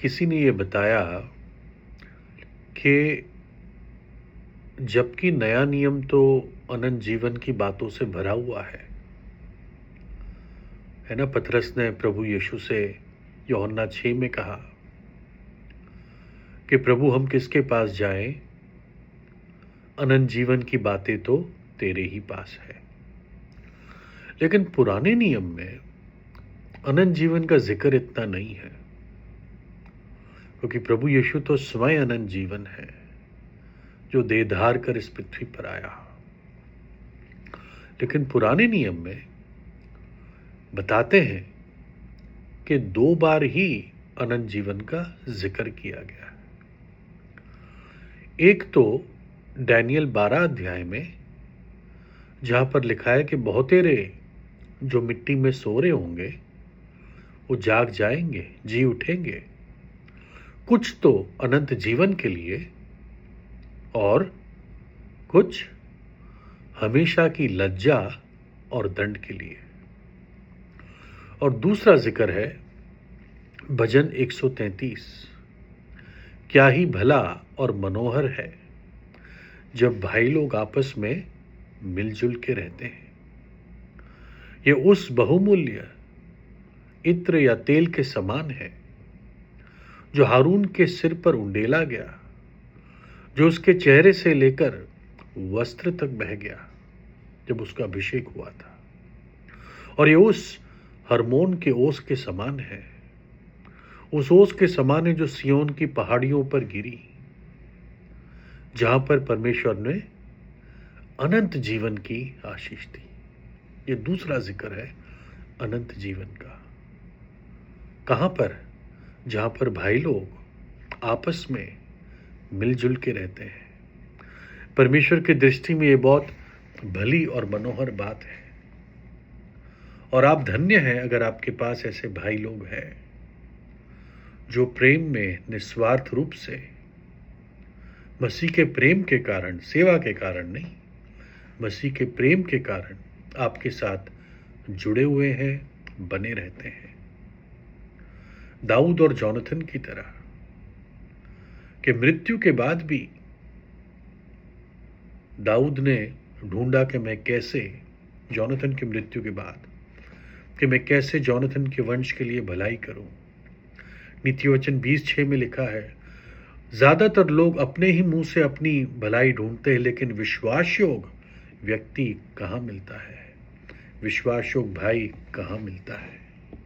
किसी ने ये बताया कि जबकि नया नियम तो अनंत जीवन की बातों से भरा हुआ है ना। पतरस ने प्रभु यीशु से यूहन्ना 6 में कहा कि प्रभु हम किसके पास जाएं, अनंत जीवन की बातें तो तेरे ही पास है। लेकिन पुराने नियम में अनंत जीवन का जिक्र इतना नहीं है, क्योंकि प्रभु यीशु तो स्वयं अनंत जीवन है जो देह धार कर इस पृथ्वी पर आया। लेकिन पुराने नियम में बताते हैं कि 2 बार ही अनंत जीवन का जिक्र किया गया। एक तो डैनियल 12 अध्याय में, जहां पर लिखा है कि बहुतेरे जो मिट्टी में सो रहे होंगे वो जाग जाएंगे, जी उठेंगे, कुछ तो अनंत जीवन के लिए और कुछ हमेशा की लज्जा और दंड के लिए। और दूसरा जिक्र है भजन 133, क्या ही भला और मनोहर है जब भाई लोग आपस में मिलजुल के रहते हैं। ये उस बहुमूल्य इत्र या तेल के समान है जो हारून के सिर पर उंडेला गया, जो उसके चेहरे से लेकर वस्त्र तक बह गया जब उसका अभिषेक हुआ था। और ये उस हरमोन के ओस के समान है, उस ओस के समान है जो सियोन की पहाड़ियों पर गिरी, जहां पर परमेश्वर ने अनंत जीवन की आशीष दी। ये दूसरा जिक्र है अनंत जीवन का। कहां पर? जहां पर भाई लोग आपस में मिलजुल के रहते हैं। परमेश्वर की दृष्टि में ये बहुत भली और मनोहर बात है। और आप धन्य हैं अगर आपके पास ऐसे भाई लोग हैं जो प्रेम में निस्वार्थ रूप से, मसीह के प्रेम के कारण, सेवा के कारण नहीं, मसीह के प्रेम के कारण आपके साथ जुड़े हुए हैं, बने रहते हैं। दाऊद और जोनाथन की तरह कि मृत्यु के बाद भी दाऊद ने ढूंढा कि मैं कैसे, जोनाथन की मृत्यु के बाद, कि मैं कैसे जोनाथन के वंश के लिए भलाई करूं। नीतिवचन 20:6 में लिखा है, ज्यादातर लोग अपने ही मुंह से अपनी भलाई ढूंढते हैं, लेकिन विश्वासयोग्य व्यक्ति कहां मिलता है, विश्वासयोग्य भाई कहां मिलता है।